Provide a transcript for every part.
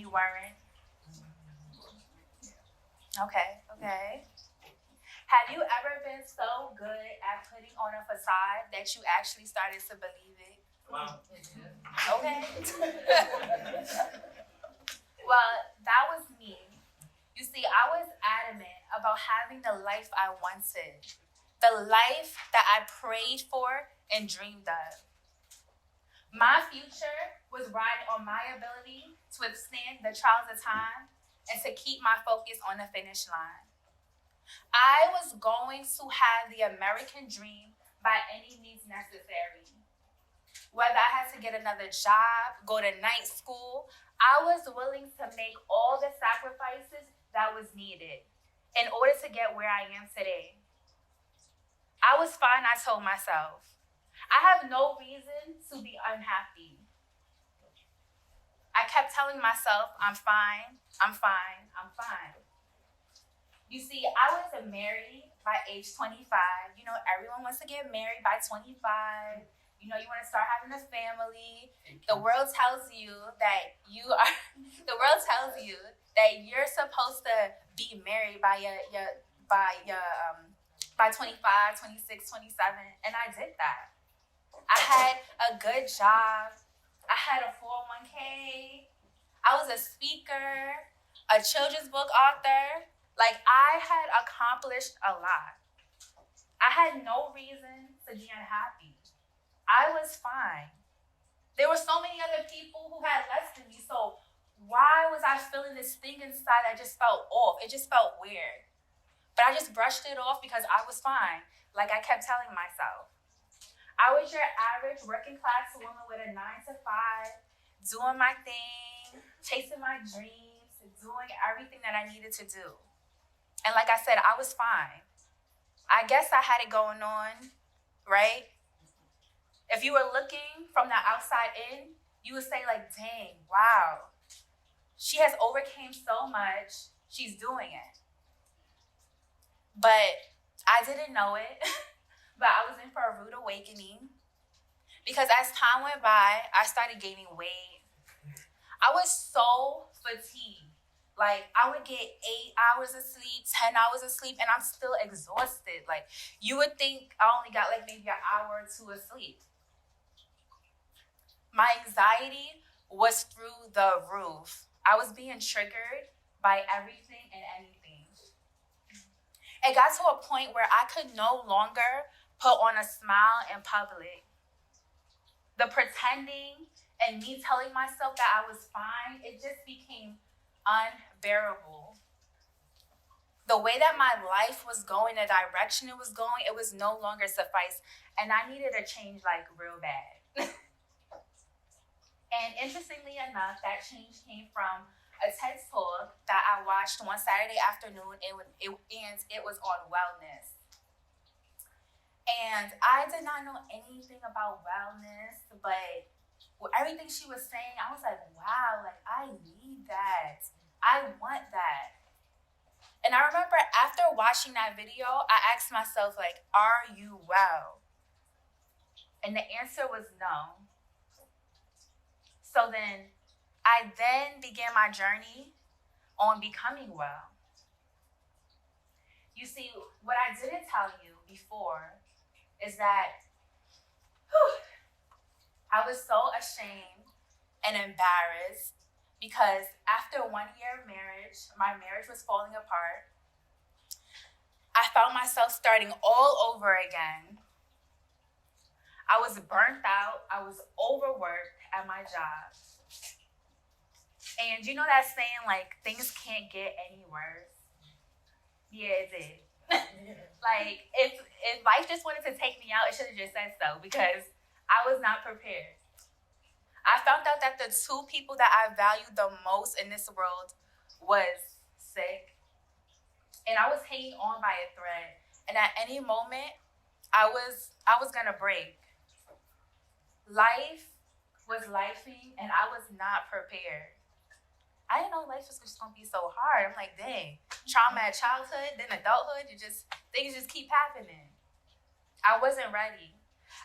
You weren't? Okay. Have you ever been so good at putting on a facade that you actually started to believe it? Wow. Okay. Well, that was me. You see, I was adamant about having the life I wanted, the life that I prayed for and dreamed of. My future was riding on my ability to withstand the trials of time and to keep my focus on the finish line. I was going to have the American dream by any means necessary. Whether I had to get another job, go to night school, I was willing to make all the sacrifices that was needed in order to get where I am today. I was fine, I told myself. I have no reason to be unhappy. I kept telling myself, I'm fine. You see, I was married by age 25. You know, everyone wants to get married by 25. You know, you want to start having a family. The world tells you that you're supposed to be married by 25, 26, 27, and I did that. I had a good job. I had a 401k. I was a speaker, a children's book author. Like, I had accomplished a lot. I had no reason to be unhappy. I was fine. There were so many other people who had less than me, so why was I feeling this thing inside that just felt off? It just felt weird. But I just brushed it off because I was fine, like I kept telling myself. I was your average working class woman with a 9 to 5, doing my thing, chasing my dreams, doing everything that I needed to do. And like I said, I was fine. I guess I had it going on, right? If you were looking from the outside in, you would say like, dang, wow. She has overcame so much. She's doing it. But I didn't know it. But I was in for a rude awakening. Because as time went by, I started gaining weight. I was so fatigued. Like, I would get 8 hours of sleep, 10 hours of sleep, and I'm still exhausted. Like, you would think I only got like maybe an hour or two of sleep. My anxiety was through the roof. I was being triggered by everything and anything. It got to a point where I could no longer put on a smile in public. The pretending and me telling myself that I was fine, it just became unbearable. The way that my life was going, the direction it was going, it was no longer suffice. And I needed a change like real bad. And interestingly enough, that change came from a TED Talk that I watched one Saturday afternoon, and it was on wellness. And I did not know anything about wellness, but with everything she was saying, I was like, wow, like I need that. I want that. And I remember after watching that video, I asked myself, like, are you well? And the answer was no. So then I began my journey on becoming well. You see, what I didn't tell you before is that I was so ashamed and embarrassed because after 1 year of marriage, my marriage was falling apart. I found myself starting all over again. I was burnt out. I was overworked at my job. And you know that saying, like, things can't get any worse? Yeah, it did. Like, if life just wanted to take me out, it should have just said so, because I was not prepared. I found out that the two people that I valued the most in this world was sick. And I was hanging on by a thread. And at any moment, I was gonna break. Life was lifing, and I was not prepared. I didn't know life was just gonna be so hard. I'm like, dang, trauma at childhood, then adulthood, things just keep happening. I wasn't ready.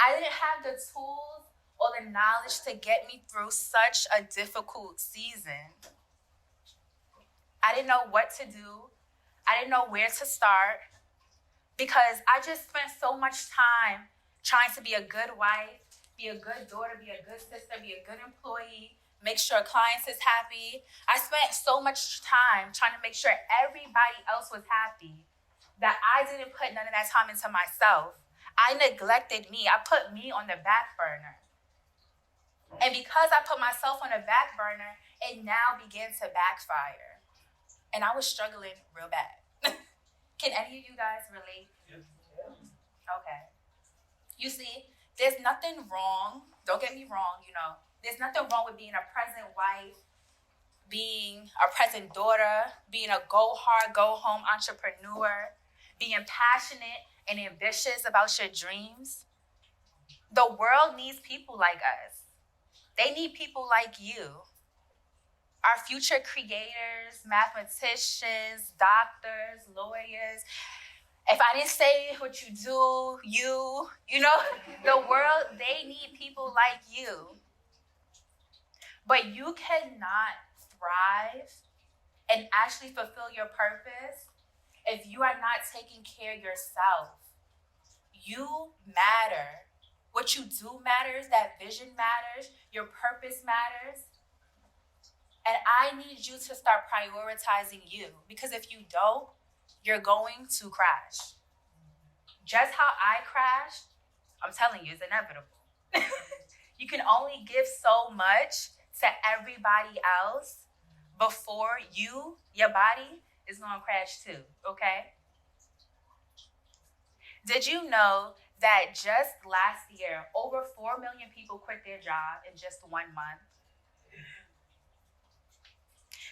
I didn't have the tools or the knowledge to get me through such a difficult season. I didn't know what to do. I didn't know where to start because I just spent so much time trying to be a good wife, be a good daughter, be a good sister, be a good employee, make sure clients is happy. I spent so much time trying to make sure everybody else was happy that I didn't put none of that time into myself. I neglected me. I put me on the back burner. And because I put myself on the back burner, it now began to backfire. And I was struggling real bad. Can any of you guys relate? Yes. Okay. You see, there's nothing wrong. Don't get me wrong, there's nothing wrong with being a present wife, being a present daughter, being a go hard, go home entrepreneur, being passionate and ambitious about your dreams. The world needs people like us. They need people like you. Our future creators, mathematicians, doctors, lawyers. If I didn't say what you do, the world, they need people like you. But you cannot thrive and actually fulfill your purpose if you are not taking care of yourself. You matter. What you do matters, that vision matters, your purpose matters. And I need you to start prioritizing you, because if you don't, you're going to crash. Just how I crashed, I'm telling you, it's inevitable. You can only give so much to everybody else before your body is going to crash too, okay? Did you know that just last year, over 4 million people quit their job in just 1 month?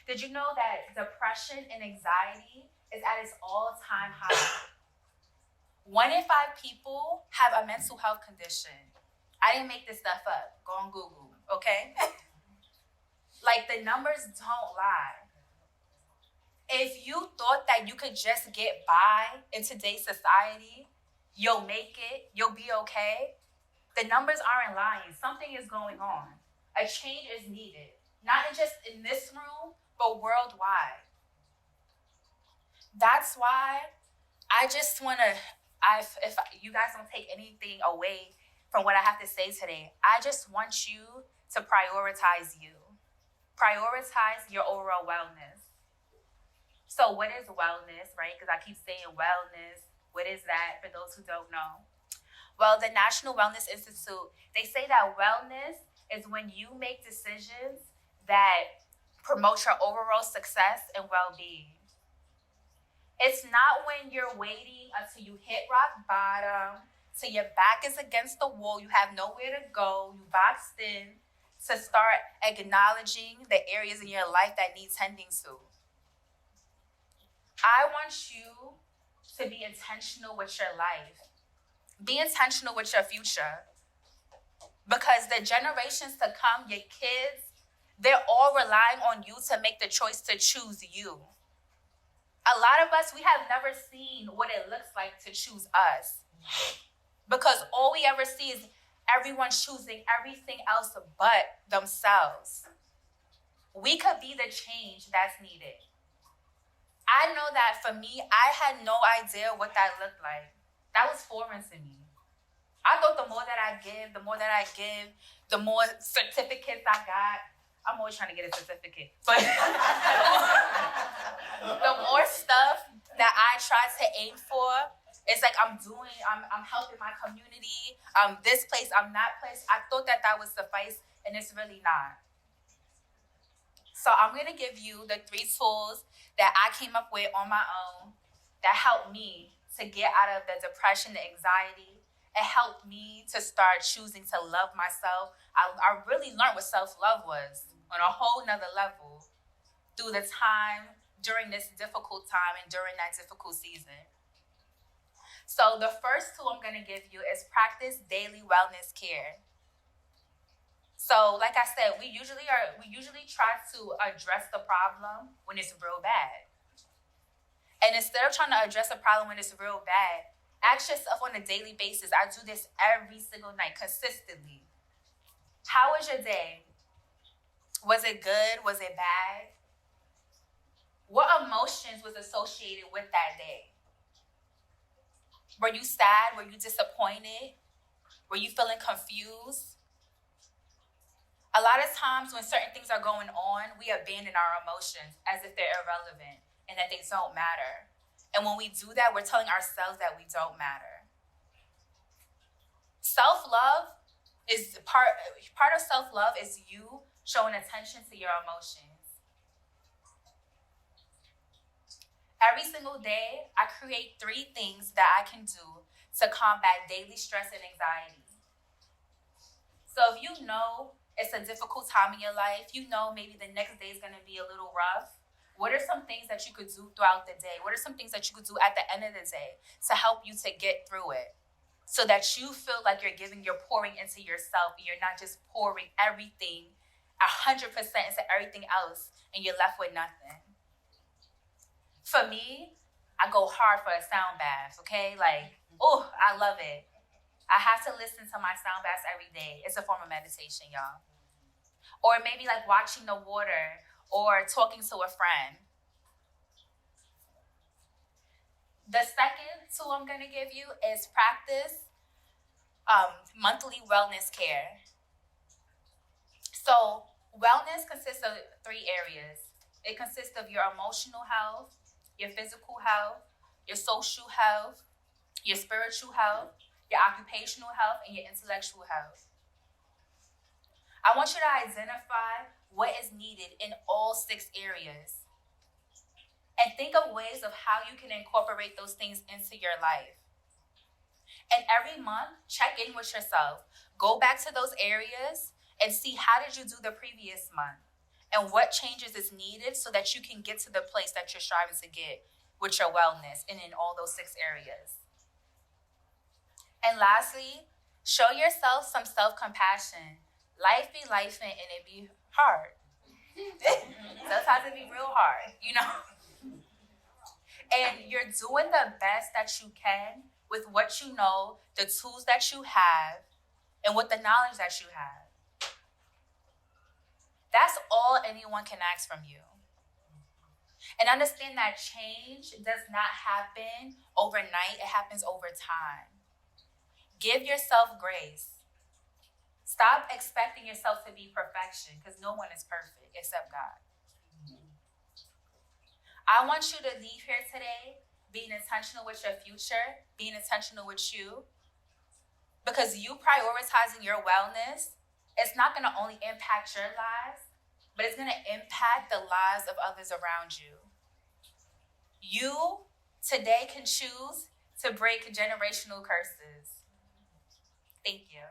Did you know that depression and anxiety is at its all-time high? 1 in 5 people have a mental health condition. I didn't make this stuff up. Go on Google, okay? Like, the numbers don't lie. If you thought that you could just get by in today's society, you'll make it, you'll be okay, the numbers aren't lying. Something is going on. A change is needed. Not just in this room, but worldwide. That's why I just want to, if you guys don't take anything away from what I have to say today, I just want you to prioritize you. Prioritize your overall wellness. So what is wellness, right? Because I keep saying wellness. What is that for those who don't know? Well, the National Wellness Institute, they say that wellness is when you make decisions that promote your overall success and well-being. It's not when you're waiting until you hit rock bottom, till your back is against the wall, you have nowhere to go, you boxed in, to start acknowledging the areas in your life that need tending to. I want you to be intentional with your life. Be intentional with your future. Because the generations to come, your kids, they're all relying on you to make the choice to choose you. A lot of us, we have never seen what it looks like to choose us. Because all we ever see is everyone choosing everything else but themselves. We could be the change that's needed. I know that for me, I had no idea what that looked like. That was foreign to me. I thought the more that I give, the more certificates I got. I'm always trying to get a certificate. But the more stuff that I try to aim for, it's like I'm helping my community. This place, I'm that place. I thought that would suffice, and it's really not. So I'm going to give you the 3 tools that I came up with on my own that helped me to get out of the depression, the anxiety. It helped me to start choosing to love myself. I really learned what self-love was on a whole nother level through the time, during this difficult time and during that difficult season. So the first tool I'm going to give you is practice daily wellness care. So like I said, we usually try to address the problem when it's real bad. And instead of trying to address a problem when it's real bad, ask yourself on a daily basis. I do this every single night, consistently. How was your day? Was it good? Was it bad? What emotions was associated with that day? Were you sad? Were you disappointed? Were you feeling confused? A lot of times when certain things are going on, we abandon our emotions as if they're irrelevant and that they don't matter. And when we do that, we're telling ourselves that we don't matter. Self-love is part of self-love is you showing attention to your emotions. Every single day, I create 3 things that I can do to combat daily stress and anxiety. So if you know it's a difficult time in your life, you know maybe the next day is going to be a little rough, what are some things that you could do throughout the day? What are some things that you could do at the end of the day to help you to get through it? So that you feel like you're pouring into yourself and you're not just pouring everything 100% into everything else and you're left with nothing. For me, I go hard for a sound bath, okay? Like, oh, I love it. I have to listen to my sound baths every day. It's a form of meditation, y'all. Or maybe like watching the water or talking to a friend. The second tool I'm going to give you is practice monthly wellness care. So wellness consists of 3 areas. It consists of your emotional health, your physical health, your social health, your spiritual health, your occupational health, and your intellectual health. I want you to identify what is needed in all 6 areas and think of ways of how you can incorporate those things into your life. And every month, check in with yourself. Go back to those areas and see how did you do the previous month and what changes is needed so that you can get to the place that you're striving to get with your wellness and in all those 6 areas. And lastly, show yourself some self-compassion. Life be lifing and it be hard. Sometimes it be real hard, you know? And you're doing the best that you can with what you know, the tools that you have, and with the knowledge that you have. That's all anyone can ask from you. And understand that change does not happen overnight, it happens over time. Give yourself grace. Stop expecting yourself to be perfection because no one is perfect except God. I want you to leave here today being intentional with your future, being intentional with you, because you prioritizing your wellness, it's not going to only impact your lives, but it's going to impact the lives of others around you. You today can choose to break generational curses. Thank you.